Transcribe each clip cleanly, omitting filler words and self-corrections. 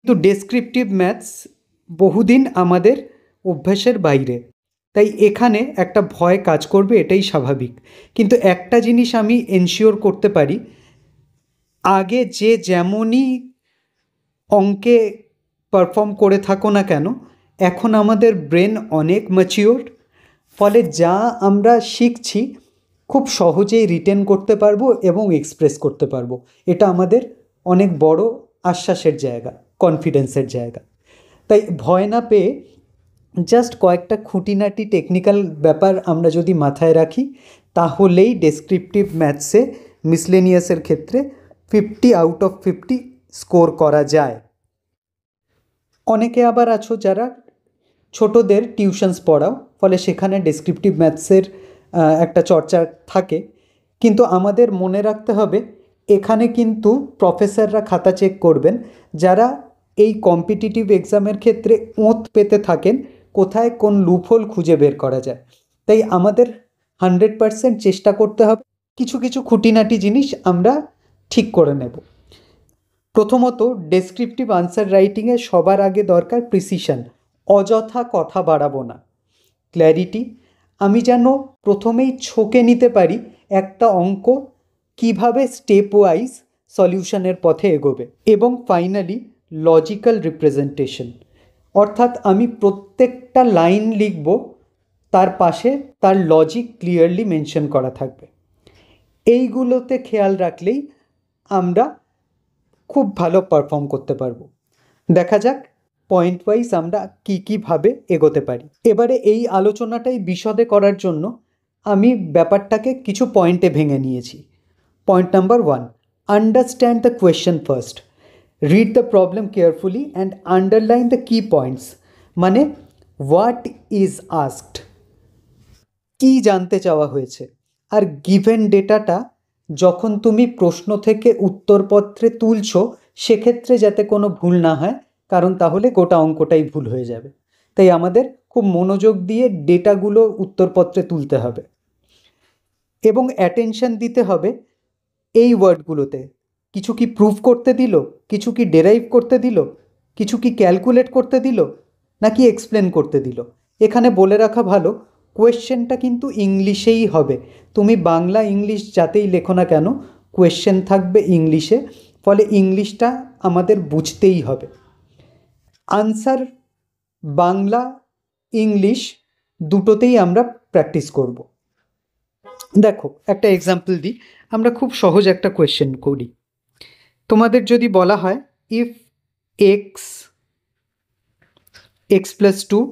কিন্তু descriptive maths বহুদিন আমাদের অভ্যাসের বাইরে, তাই এখানে একটা ভয় কাজ করবে, এটাই স্বাভাবিক। কিন্তু একটা জিনিস আমি এনশিওর করতে পারি, আগে যে যেমনই অঙ্কে পারফর্ম করে থাকো না কেন, এখন আমাদের ব্রেন অনেক ম্যাচিওর, ফলে যা আমরা শিখছি খুব সহজেই রিটেন করতে পারবো এবং এক্সপ্রেস করতে পারবো। এটা আমাদের অনেক বড় আশ্বাসের জায়গা, কনফিডেন্সের জায়গা। তাই ভয় না পেয়ে জাস্ট কয়েকটা খুঁটিনাটি টেকনিক্যাল ব্যাপার আমরা যদি মাথায় রাখি, তাহলেই ডেসক্রিপটিভ ম্যাথসে মিসলেনিয়াসের ক্ষেত্রে 50 আউট অফ 50 স্কোর করা যায়। অনেকে আবার আছো যারা ছোটদের টিউশনস পড়াও, ফলে সেখানে ডেসক্রিপটিভ ম্যাথসের একটা চর্চা থাকে। কিন্তু আমাদের মনে রাখতে হবে, এখানে কিন্তু প্রফেসররা খাতা চেক করবেন যারা এই কম্পিটিটিভ এক্সামের ক্ষেত্রে ওঁত পেতে থাকেন কোথায় কোন লুপহোল খুঁজে বের করা যায়। তাই আমাদের 100% চেষ্টা করতে হবে কিছু কিছু খুঁটিনাটি জিনিস আমরা ঠিক করে নেব। প্রথমত, ডেসক্রিপটিভ আনসার রাইটিংয়ে সবার আগে দরকার প্রিসিশন। অযথা কথা বাড়াবো না, ক্ল্যারিটি। আমি যেন প্রথমেই ছকে নিতে পারি একটা অঙ্ক কিভাবে স্টেপ ওয়াইজ সলিউশনের পথে এগোবে। এবং ফাইনালি লজিক্যাল রিপ্রেজেন্টেশন, অর্থাৎ আমি প্রত্যেকটা লাইন লিখব, তার পাশে তার লজিক ক্লিয়ারলি মেনশন করা থাকবে। এইগুলোতে খেয়াল রাখলেই আমরা খুব ভালো পারফর্ম করতে পারবো। দেখা যাক পয়েন্ট ওয়াইজ আমরা কীভাবে এগোতে পারি। এবারে এই আলোচনাটাই বিশদে করার জন্য আমি ব্যাপারটাকে কিছু পয়েন্টে ভেঙে নিয়েছি। Point number 1, understand the question first, read the problem carefully and underline the কি পয়েন্টস। মানে হোয়াট ইজ আস্কড, কী জানতে চাওয়া হয়েছে। আর গিভেন ডেটাটা যখন তুমি প্রশ্ন থেকে উত্তরপত্রে তুলছো, সেক্ষেত্রে যাতে কোনো ভুল না হয়, কারণ তাহলে গোটা অঙ্কটাই ভুল হয়ে যাবে। তাই আমাদের খুব মনোযোগ দিয়ে ডেটাগুলো উত্তরপত্রে তুলতে হবে এবং অ্যাটেনশন দিতে হবে এই ওয়ার্ডগুলোতে। কিছু কি প্রুভ করতে দিল, কিছু কি ডেরাইভ করতে দিল, কিছু কি ক্যালকুলেট করতে দিল, নাকি এক্সপ্লেন করতে দিল। এখানে বলে রাখা ভালো, কোয়েশ্চেনটা কিন্তু ইংলিশেই হবে। তুমি বাংলা ইংলিশ যাতেই লেখো না কেন, কোয়েশ্চেন থাকবে ইংলিশে, ফলে ইংলিশটা আমাদের বুঝতেই হবে। আনসার বাংলা ইংলিশ দুটোতেই আমরা প্র্যাকটিস করব। দেখো একটা এক্সাম্পল দিই, আমরা খুব সহজ একটা কোয়েশ্চেন করি। তোমাদের যদি বলা হয় if x, x plus 2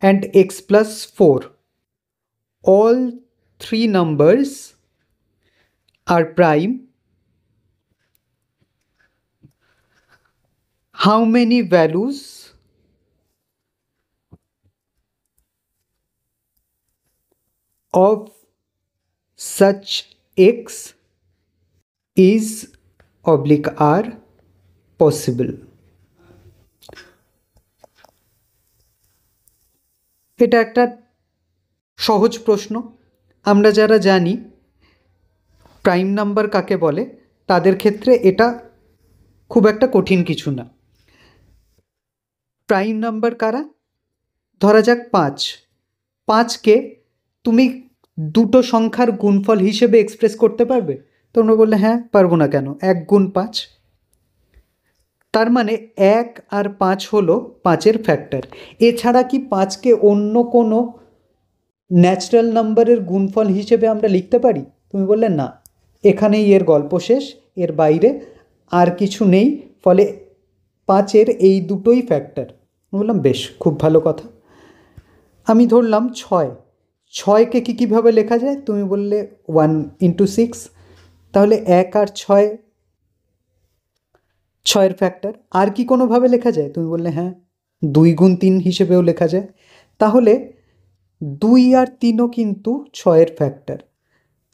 and x plus 4, all three numbers are prime, how many values of such x is oblique are possible? এটা একটা সহজ প্রশ্ন। আমরা যারা জানি প্রাইম নাম্বার কাকে বলে, তাদের ক্ষেত্রে এটা খুব একটা কঠিন কিছু না। প্রাইম নাম্বার কারা? ধরা যাক 5। 5কে তুমি দুটো সংখ্যার গুণফল হিসেবে এক্সপ্রেস করতে পারবে? তোমরা বললে হ্যাঁ, পারবো না কেন, 1 গুণ 5। তার মানে 1 আর 5 হলো 5-এর ফ্যাক্টর। এছাড়া কি 5কে অন্য কোনো ন্যাচারাল নাম্বারের গুণফল হিসেবে আমরা লিখতে পারি? তুমি বললে না, এখানেই এর গল্প শেষ, এর বাইরে আর কিছু নেই, ফলে 5-এর এই দুটোই ফ্যাক্টর। বললাম বেশ, খুব ভালো কথা। আমি ধরলাম 6। 6কে কীভাবে লেখা যায়? তুমি বললে 1 × 6, তাহলে 1 আর 6, 6-এর ফ্যাক্টর। আর কি কোনোভাবে লেখা যায়? তুমি বললে হ্যাঁ, 2 গুণ 3 হিসেবেও লেখা যায়। তাহলে 2 আর 3ও কিন্তু 6-এর ফ্যাক্টর।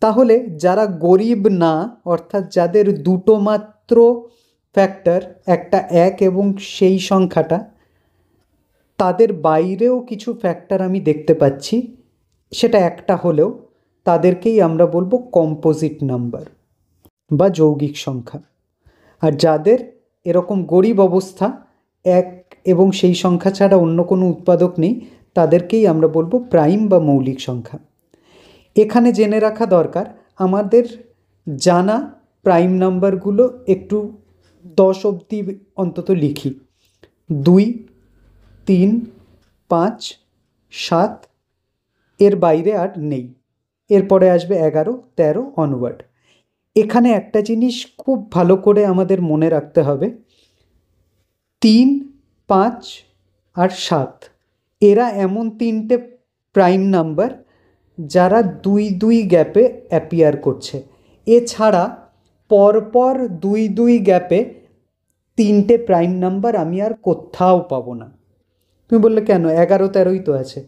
তাহলে যারা গরিব না, অর্থাৎ যাদের দুটো মাত্র ফ্যাক্টর, একটা 1 এবং সেই সংখ্যাটা, তাদের বাইরেও কিছু ফ্যাক্টর আমি দেখতে পাচ্ছি, সেটা একটা হলেও, তাদেরকেই আমরা বলবো কম্পোজিট নাম্বার বা যৌগিক সংখ্যা। আর যাদের এরকম গরিব অবস্থা, এক এবং সেই সংখ্যা ছাড়া অন্য কোনো উৎপাদক নেই, তাদেরকেই আমরা বলবো প্রাইম বা মৌলিক সংখ্যা। এখানে জেনে রাখা দরকার, আমাদের জানা প্রাইম নাম্বারগুলো একটু 10 অবধি অন্তত লিখি। 2, 3, 5, 7, এর বাইরে আর নেই। এরপরে আসবে 11, 13 অনওয়ার্ড। এখানে একটা জিনিস খুব ভালো করে আমাদের মনে রাখতে হবে, 3, 5 আর 7 এরা এমন তিনটে প্রাইম নাম্বার যারা 2 গ্যাপে অ্যাপিয়ার করছে। এছাড়া পরপর 2 গ্যাপে তিনটে প্রাইম নাম্বার আমি আর কোথাও পাবো না। তুমি বললে কেন, 11, 13ই তো আছে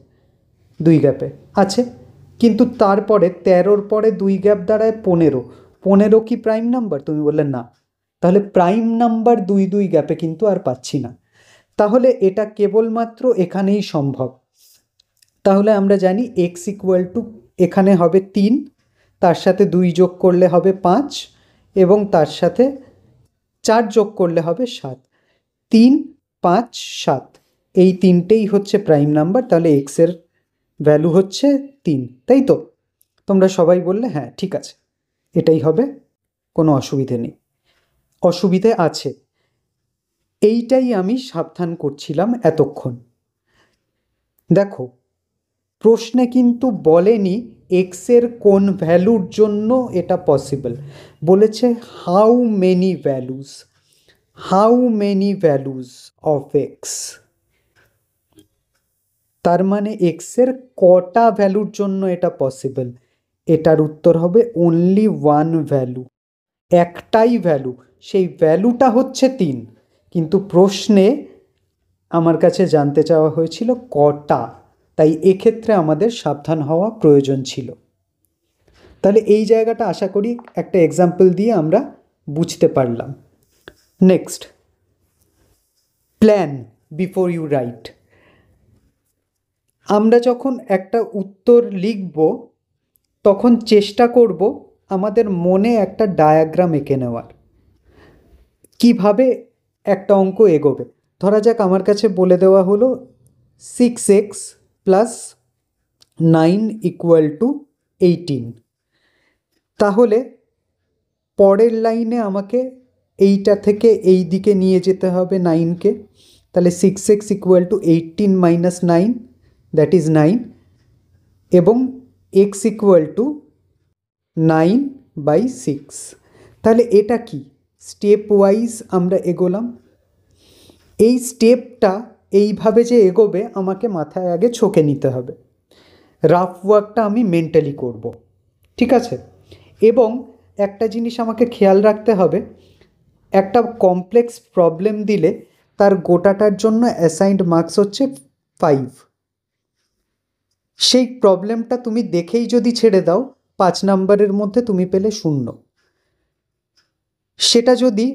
2 গ্যাপে। আছে, কিন্তু তারপরে 13র পরে 2 গ্যাপ দাঁড়ায় 15। 15 কি প্রাইম নাম্বার? তুমি বললে না। তাহলে প্রাইম নাম্বার 2 গ্যাপে কিন্তু আর পাচ্ছি না। তাহলে এটা কেবলমাত্র এখানেই সম্ভব। তাহলে আমরা জানি এক্স ইকুয়াল টু, এখানে হবে 3, তার সাথে 2 যোগ করলে হবে 5, এবং তার সাথে 4 যোগ করলে হবে 7। 3, 5, 7 এই তিনটেই হচ্ছে প্রাইম নাম্বার। তাহলে এক্সের ভ্যালু হচ্ছে 3, তাই তো? তোমরা সবাই বললে হ্যাঁ ঠিক আছে, এটাই হবে, কোনো অসুবিধে নেই। অসুবিধে আছে, এইটাই আমি সাবধান করছিলাম এতক্ষণ। দেখো, প্রশ্নে কিন্তু বলেনি এক্সের কোন ভ্যালুর জন্য এটা পসিবল, বলেছে how many values of x. তার মানে এক্সের কটা ভ্যালুর জন্য এটা পসিবল? এটার উত্তর হবে অনলি ওয়ান ভ্যালু, একটাই ভ্যালু, সেই ভ্যালুটা হচ্ছে 3। কিন্তু প্রশ্নে আমার কাছে জানতে চাওয়া হয়েছিল কটা, তাই এক্ষেত্রে আমাদের সাবধান হওয়া প্রয়োজন ছিল। তাহলে এই জায়গাটা আশা করি একটা এক্সাম্পল দিয়ে আমরা বুঝতে পারলাম। Next, plan before you write. আমরা যখন একটা উত্তর লিখব তখন চেষ্টা করব আমাদের মনে একটা ডায়াগ্রাম এঁকে নেওয়ার, কিভাবে একটা অঙ্ক এগোবে। ধরা যাক আমার কাছে বলে দেওয়া হলো 6x প্লাস 9 ইকুয়াল টু 18। তাহলে পরের লাইনে আমাকে এইটা থেকে এই দিকে নিয়ে যেতে হবে 9কে। তাহলে 6x equal to 18 minus 9, that is 9, এবং x ইকুয়াল টু 9/6। তাহলে এটা কি? স্টেপ ওয়াইজ আমরা এগোলাম। এই স্টেপটা এইভাবে যে এগোবে আমাকে মাথায় আগে ছকে নিতে হবে, রাফ ওয়ার্কটা আমি মেন্টালি করব, ঠিক আছে? এবং একটা জিনিস আমাকে খেয়াল রাখতে হবে, একটা কমপ্লেক্স প্রবলেম দিলে তার গোটাটার জন্য অ্যাসাইন্ড মার্কস হচ্ছে 5। সেই প্রবলেমটা তুমি দেখেই যদি ছেড়ে দাও, 5 নাম্বারের মধ্যে তুমি পেলে 0। সেটা যদি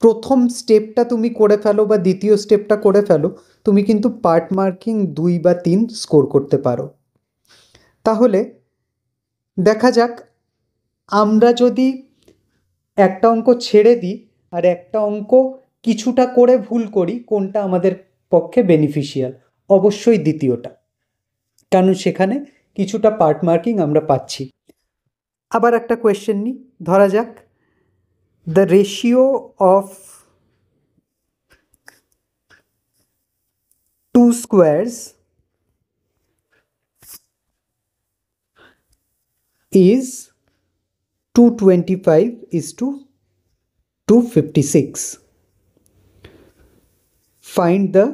প্রথম স্টেপটা তুমি করে ফেলো বা দ্বিতীয় স্টেপটা করে ফেলো, তুমি কিন্তু পার্ট মার্কিং 2 বা 3 স্কোর করতে পারো। তাহলে দেখা যাক, আমরা যদি একটা অঙ্ক ছেড়ে দিই আর একটা অঙ্ক কিছুটা করে ভুল করি, কোনটা আমাদের পক্ষে বেনিফিশিয়াল? অবশ্যই দ্বিতীয়টা, কারণ সেখানে কিছুটা পার্ট মার্কিং আমরা পাচ্ছি। আবার একটা কোয়েশ্চেন নিই, ধরা যাক the ratio of 2 squares is 225:256. Find the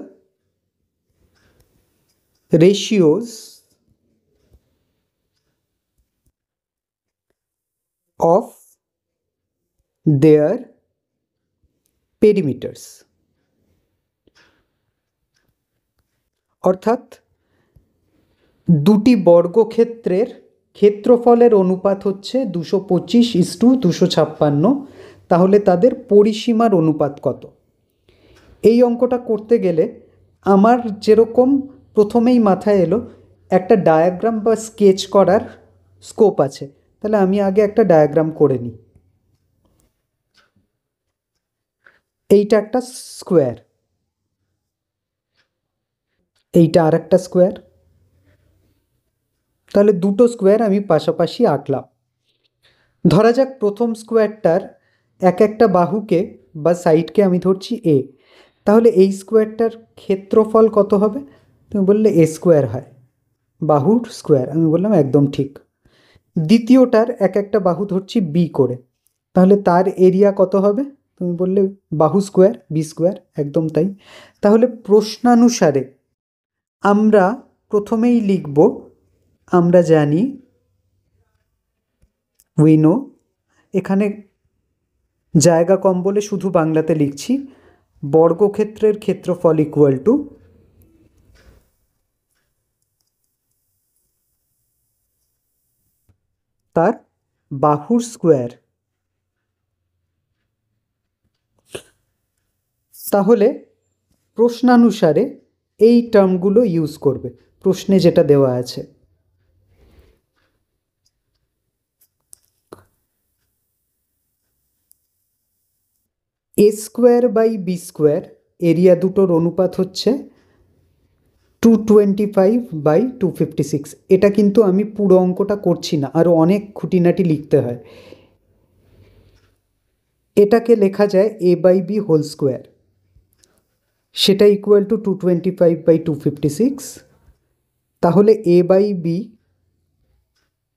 ratios of their perimeters. অর্থাৎ দুটি বর্গক্ষেত্রের ক্ষেত্রফলের অনুপাত হচ্ছে 225:256, তাহলে তাদের পরিসীমার অনুপাত কত? এই অঙ্কটা করতে গেলে আমার যেরকম প্রথমেই মাথায় এলো, একটা ডায়াগ্রাম বা স্কেচ করার স্কোপ আছে। তাহলে আমি আগে একটা ডায়াগ্রাম করে নিই। এইটা একটা স্কোয়ার, এইটা আর একটা স্কোয়ার। তাহলে দুটো স্কোয়ার আমি পাশাপাশি আঁকলাম। ধরা যাক প্রথম স্কোয়ারটার এক একটা বাহুকে বা সাইডকে আমি ধরছি এ, তাহলে এই স্কোয়ারটার ক্ষেত্রফল কত হবে? তুমি বললে এ স্কোয়ার হয়, বাহুর স্কোয়ার। আমি বললাম একদম ঠিক। দ্বিতীয়টার এক একটা বাহু ধরছি বি করে, তাহলে তার এরিয়া কত হবে? তুমি বললে বাহু স্কোয়ার, বি স্কোয়ার, একদম তাই। তাহলে প্রশ্নানুসারে আমরা প্রথমেই লিখব, আমরা জানি, উই নো, এখানে জায়গা কম বলে শুধু বাংলাতে লিখছি, বর্গক্ষেত্রের ক্ষেত্রফল ইকুয়াল টু তার বাহুর স্কোয়ার। তাহলে প্রশ্নানুসারে এই টার্মগুলো ইউজ করবে, প্রশ্নে যেটা দেওয়া আছে। A square by B square, area দুটোর অনুপাত হচ্ছে 225/256। এটা কিন্তু আমি পুরো অঙ্কটা করছি না, আরও অনেক খুঁটিনাটি লিখতে হয়। এটাকে লেখা যায় এ বাই বি হোল স্কোয়ার, সেটা ইকুয়াল টু 225/256। তাহলে এ বাই বি,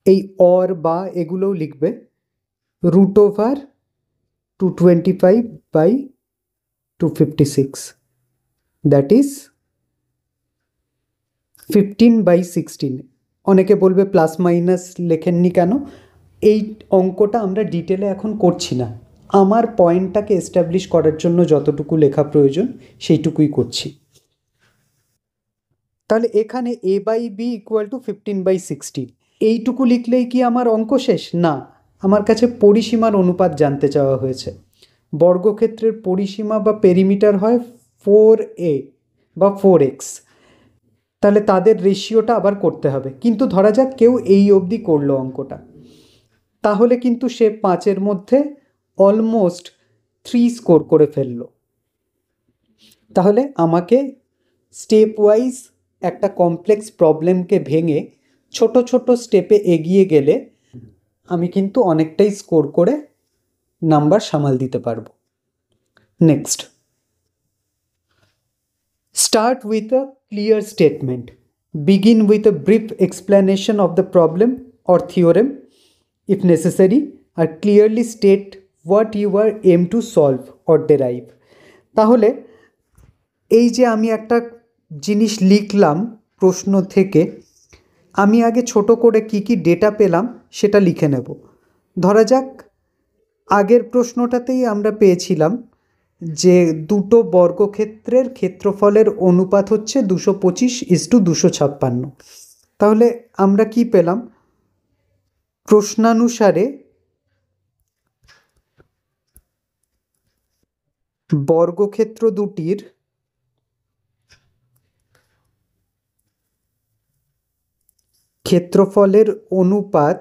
এই অর বা এগুলোও লিখবে, √225/256, দ্যাট ইজ 15/16। অনেকে বলবে প্লাস মাইনাস লেখেননি কেন? এই অঙ্কটা আমরা ডিটেলে এখন করছি না, আমার পয়েন্টটাকে এস্টাবলিশ করার জন্য যতটুকু লেখা প্রয়োজন সেইটুকুই করছি। তাহলে এখানে এ বাই বি ইকুয়াল টু 15/16, এইটুকু লিখলেই কি আমার অঙ্ক শেষ? না, আমার কাছে পরিসীমার অনুপাত জানতে চাওয়া হয়েছে। বর্গক্ষেত্রের পরিসীমা বা পেরিমিটার হয় 4a বা 4x, তাহলে তাদের রেশিওটা আবার করতে হবে। কিন্তু ধরা যাক কেউ এই অবধি করলো অঙ্কটা, তাহলে কিন্তু সে 5-এর মধ্যে অলমোস্ট 3 স্কোর করে ফেললো। তাহলে আমাকে স্টেপ ওয়াইজ একটা কমপ্লেক্স প্রবলেমকে ভেঙে ছোট ছোট স্টেপে এগিয়ে গেলে আমি কিন্তু অনেকটাই স্কোর করে নাম্বার সামাল দিতে পারবো। Next, start with a clear statement. Begin with a brief explanation of the problem or theorem if necessary, or clearly state what you are aim to solve or derive. তাহলে এই যে আমি একটা জিনিস লিখলাম প্রশ্ন থেকে, আমি আগে ছোট করে কি কি ডেটা পেলাম সেটা লিখে নেব। ধরা যাক আগের প্রশ্নটাতেই আমরা পেয়েছিলাম যে দুটো বর্গক্ষেত্রের ক্ষেত্রফলের অনুপাত হচ্ছে 225:256। তাহলে আমরা কি পেলাম? প্রশ্নানুসারে বর্গক্ষেত্র দুটির ক্ষেত্রফলের অনুপাত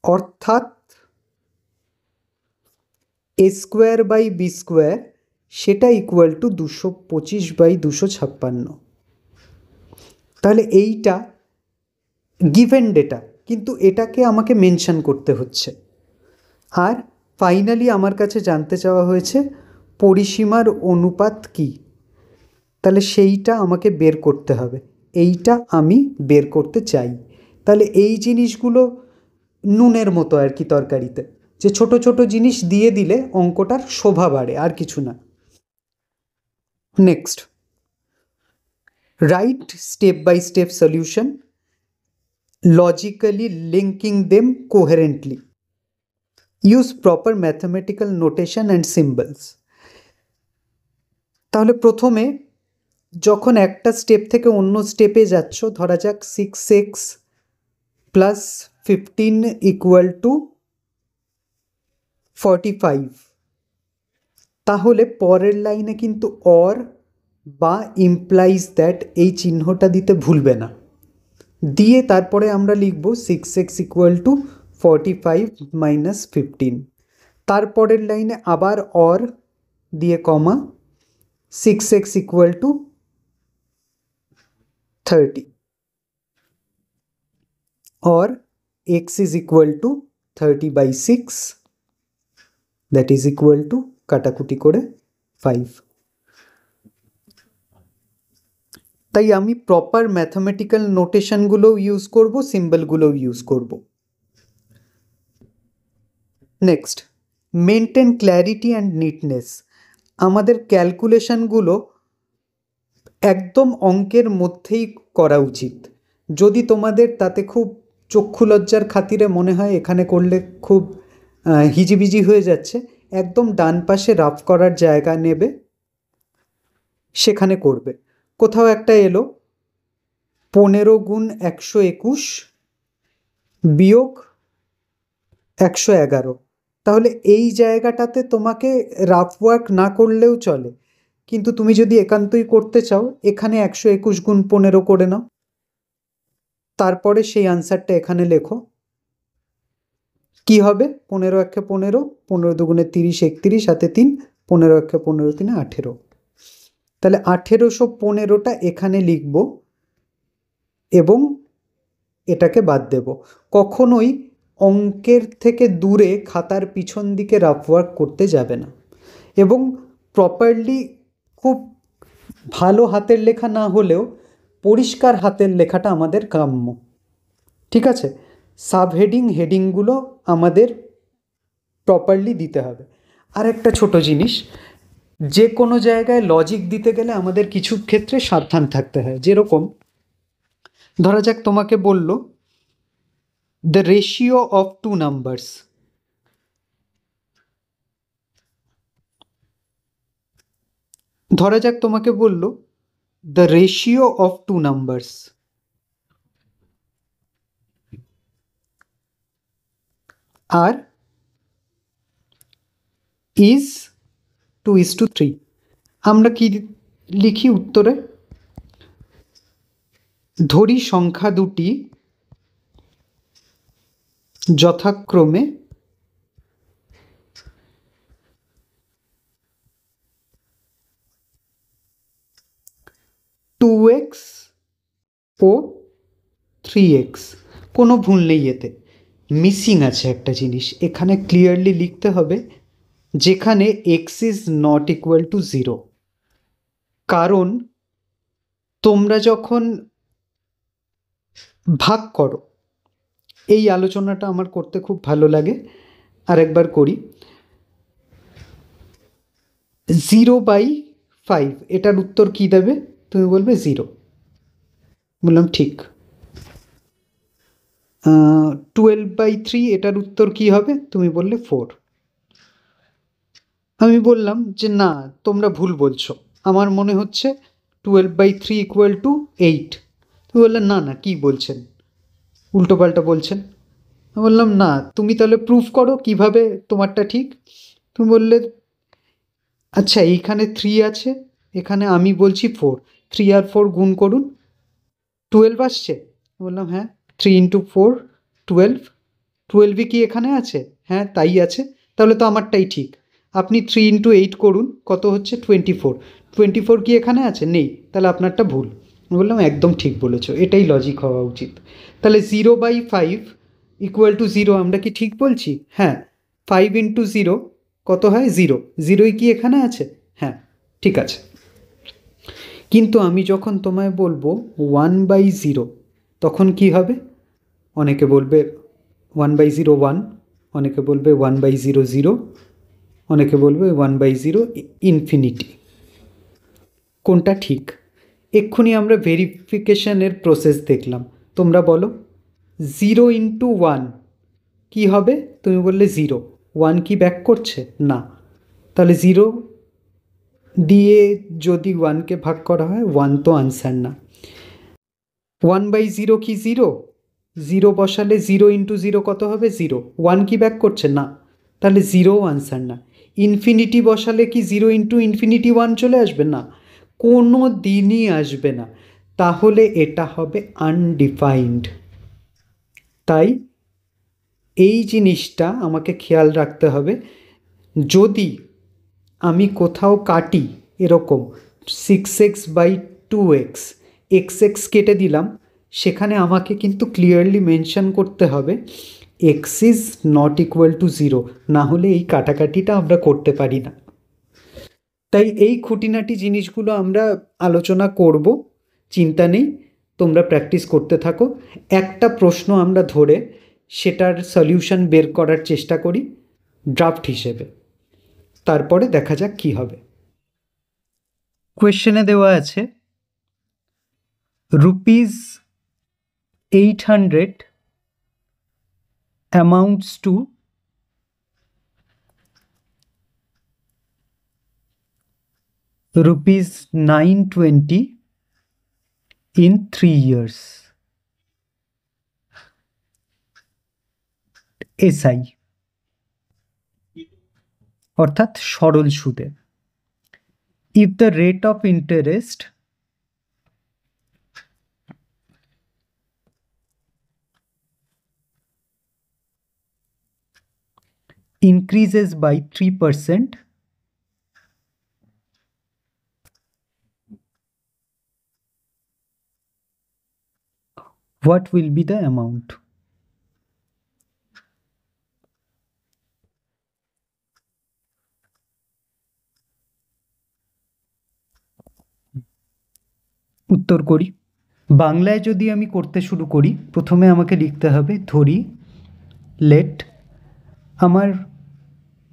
অর্থাৎ এ স্কোয়ার বাই বি স্কোয়ার, সেটা ইকুয়াল টু 225/256। তাহলে এইটা গিভেন ডেটা, কিন্তু এটাকে আমাকে মেনশন করতে হচ্ছে। আর ফাইনালি আমার কাছে জানতে চাওয়া হয়েছে পরিসীমার অনুপাত কি, তাহলে সেইটা আমাকে বের করতে হবে, এইটা আমি বের করতে চাই। তাহলে এই জিনিসগুলো নুনের মতো আর কি তরকারিতে, যে ছোট ছোট জিনিস দিয়ে দিলে অঙ্কটার শোভা বাড়ে, আর কিছু না। Next, write step by step solution, logically linking them coherently, use proper mathematical notation and symbols. তাহলে প্রথমে যখন একটা স্টেপ থেকে অন্য স্টেপে যাচ্ছ, ধরা যাক 6x + 15 = 45, তাহলে পরের লাইনে কিন্তু অর বা ইমপ্লাইজ দ্যাট এই চিহ্নটা দিতে ভুলবে না। দিয়ে তারপরে আমরা লিখব 6x = 45 মাইনাস 15। তারপরের লাইনে আবার অর দিয়ে কমা 6x equal to 30 or x is equal to 30/6 that is equal to কাটাকুটি করে 5। তাই আমি প্রপার ম্যাথমেটিক্যাল নোটেশনগুলোও ইউজ করব, সিম্বলগুলোও ইউজ করব। Next, maintain clarity and neatness. আমাদের ক্যালকুলেশনগুলো একদম অঙ্কের মধ্যেই করা উচিত। যদি তোমাদের তাতে খুব চক্ষু লজ্জার খাতিরে মনে হয় এখানে করলে খুব হিজিবিজি হয়ে যাচ্ছে, একদম ডান পাশে রাফ করার জায়গা নেবে, সেখানে করবে। কোথাও একটা এলো 15 গুণ 121 বিয়োগ 111, তাহলে এই জায়গাটাতে তোমাকে রাফ ওয়ার্ক না করলেও চলে, কিন্তু তুমি যদি একান্তই করতে চাও এখানে 121 গুণ 15 করে নাও, তারপরে সেই আনসারটা এখানে লেখো। কি হবে? 15 একে 15, 15 দুগুণে 30, 31 হাতে 3, 15 একে 15, 3 18। তাহলে 1815টা এখানে লিখব এবং এটাকে বাদ দেব। কখনোই অঙ্কের থেকে দূরে খাতার পিছন দিকে রাফ ওয়ার্ক করতে যাবে না, এবং প্রপারলি খুব ভালো হাতের লেখা না হলেও পরিষ্কার হাতের লেখাটা আমাদের কাম্য। ঠিক আছে? সাবহেডিং হেডিংগুলো আমাদের প্রপারলি দিতে হবে। আর একটা ছোট জিনিস, যে কোনো জায়গায় লজিক দিতে গেলে আমাদের কিছু ক্ষেত্রে সাবধান থাকতে হয়। যেরকম ধরা যাক তোমাকে বলল the ratio of two numbers. ধরা যাক তোমাকে বলল the ratio of two numbers, R is 2:3। আমরা কি লিখি উত্তরে? ধরি সংখ্যা দুটি যথাক্রমে 2x ও 3x। কোনো ভুল নেই এতে, মিসিং আছে একটা জিনিস। এখানে ক্লিয়ারলি লিখতে হবে যেখানে x is not equal to 0। কারণ তোমরা যখন ভাগ করো, এই আলোচনাটা আমার করতে খুব ভালো লাগে, আরেকবার করি। 0/5 এটার উত্তর কি দেবে? তুমি বলবে 0। বললাম ঠিক। 12/3 এটার উত্তর কি হবে? তুমি বললে 4। আমি বললাম যে না, তোমরা ভুল বলছো, আমার মনে হচ্ছে 12/3 ইকুয়াল টু 8। তুমি বললে না না, কী বলছেন, উল্টোপাল্টা বলছেন। আমি বললাম না, তুমি তাহলে প্রুফ করো কিভাবে তোমারটা ঠিক। তুমি বললে আচ্ছা এইখানে 3 আছে, এখানে আমি বলছি 4, 3 আর 4 গুণ করুন, 12 আসছে। বললাম হ্যাঁ, 3 ইন্টু 4 12। 12ই কি এখানে আছে? হ্যাঁ তাই আছে, তাহলে তো আমারটাই ঠিক। আপনি 3 ইন্টু 8 করুন, কত হচ্ছে? 24। 24 কি এখানে আছে? নেই, তাহলে আপনারটা ভুল। বললাম একদম ঠিক বলেছো, এটাই লজিক হওয়া উচিত। তাহলে 0/5 ইকুয়াল টু 0, আমরা কি ঠিক বলছি? হ্যাঁ। 5 ইন্টু 0 কত হয়? 0। 0ই কি এখানে আছে? হ্যাঁ ঠিক আছে। কিন্তু আমি যখন তোমায় বলবো 1/0, তখন কি হবে? অনেকে বলবে 1/0 1, অনেকে বলবে 1/0 0, অনেকে বলবে 1/0 ইনফিনিটি। কোনটা ঠিক? এক্ষুনি আমরা ভেরিফিকেশনের প্রসেস দেখলাম। তোমরা বলো 0 ইন্টু 1 কী হবে? তুমি বললে 0। 1 কি ব্যাক করছে? না। তাহলে 0 দিয়ে যদি 1কে ভাগ করা হয়, 1 তো আনসার না। 1/0 কি 0? 0 বসালে 0 ইন্টু 0 কত হবে? 0। 1 কি ব্যাক করছে? না, তাহলে 0ও আনসার না। ইনফিনিটি বসালে কি 0 ইন্টু ইনফিনিটি 1 চলে আসবে? না, কোনো দিনই আসবে না। তাহলে এটা হবে আনডিফাইন্ড। তাই এই জিনিসটা আমাকে খেয়াল রাখতে হবে। যদি আমি কোথাও কাটি এরকম 6x/2x, x কেটে দিলাম, সেখানে আমাকে কিন্তু ক্লিয়ারলি মেনশন করতে হবে x is not equal to 0, না হলে এই কাটাকাটিটা আমরা করতে পারি না। তাই এই খুঁটিনাটি জিনিসগুলো আমরা আলোচনা করব, চিন্তা নেই, তোমরা প্র্যাকটিস করতে থাকো। একটা প্রশ্ন আমরা ধরে সেটার সলিউশন বের করার চেষ্টা করি ড্রাফট হিসেবে, তারপরে দেখা যাক কি হবে। কোয়েশ্চেনে দেওয়া আছে ₹800 amounts to ₹920 in 3 years. SI অর্থাৎ সরল সুদে। If the rate of interest increases by 3%, what will be the amount? উত্তর করি। বাংলায় যদি আমি করতে শুরু করি, প্রথমে আমাকে লিখতে হবে, ধরি লেট আমার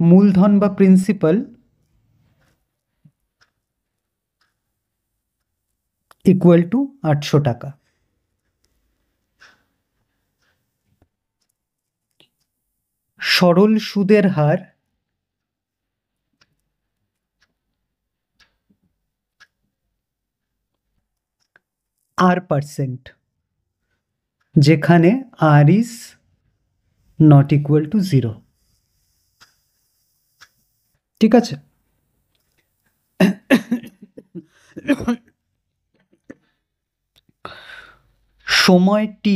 মূলধন বা প্রিন্সিপাল ইকুয়াল টু 800 টাকা। সরল সুদের হার R%, যেখানে R is not equal to 0। ঠিক আছে, সময় T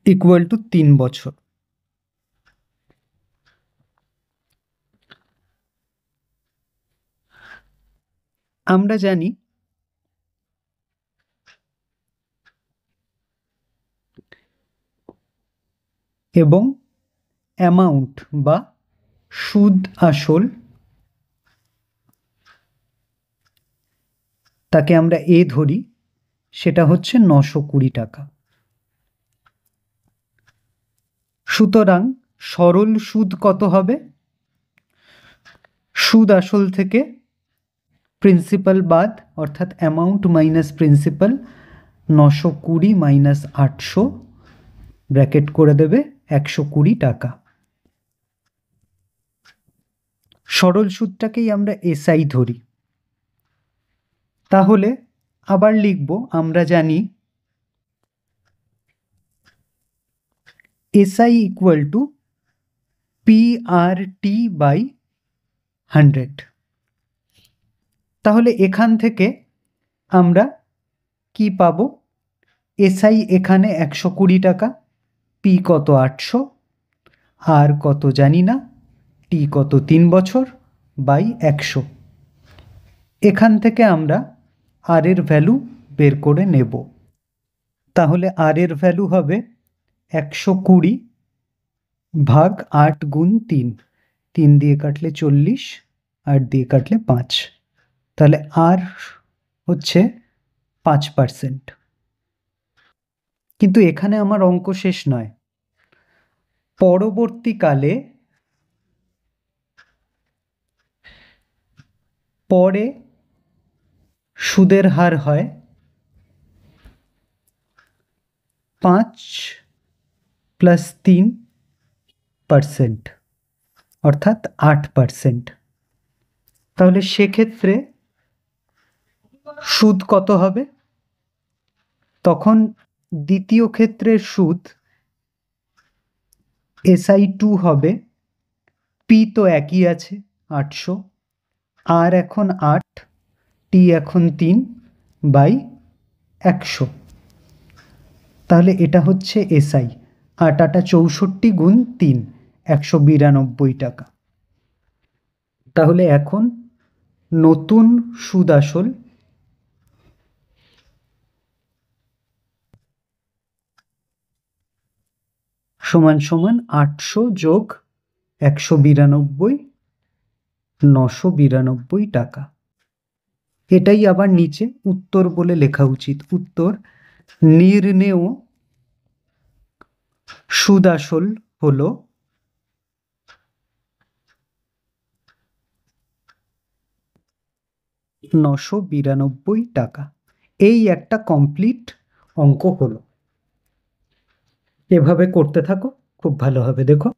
ইকুয়াল টু 3 বছর। আমরা জানি এবং অ্যামাউন্ট বা সুদ আসল তাকে আমরা এ ধরি, সেটা হচ্ছে 920 টাকা। সুতরাং সরল সুদ কত হবে? সুদ আসল থেকে প্রিন্সিপাল বাদ, অর্থাৎ amount minus principal, 920 minus 800 bracket করে দেবে 120 টাকা। সরল সুদটাকেই আমরা SI ধরি। তাহলে আবার লিখব, আমরা জানি SI ইকুয়াল টু PRT/100। তাহলে এখান থেকে আমরা কি পাবো? SI এখানে 120 টাকা, P কত 800, আর কত জানি না, T কত 3 বছর বাই 100। এখান থেকে আমরা আর এর ভ্যালু বের করে নেব। তাহলে আর এর ভ্যালু হবে 120 ভাগ 8 গুণ 3, 3 দিয়ে কাটলে 40, 8 দিয়ে কাটলে 5, তাহলে আর হচ্ছে 5%। কিন্তু এখানে আমার অঙ্ক শেষ নয়। পরবর্তীকালে পরে সুদের হার হয় 5 + 3%, অর্থাৎ 8%। তাহলে সেক্ষেত্রে সুদ কত হবে? তখন দ্বিতীয় ক্ষেত্রের সুদ SI2 হবে, P তো একই আছে 800, আর এখন 8, T এখন 3 বাই 100। তাহলে এটা হচ্ছে এসআই, 8 8 64 গুণ 3, 192 টাকা। তাহলে এখন নতুন সুদ আসল সমান সমান 800 যোগ 192, 992 টাকা। এটাই আবার নিচে উত্তর বলে লেখা উচিত। উত্তর নির্ণেয় সুদ আসল হলো 992 টাকা। এই একটা কমপ্লিট অঙ্ক হলো। এভাবে করতে থাকো, খুব ভালো হবে। দেখো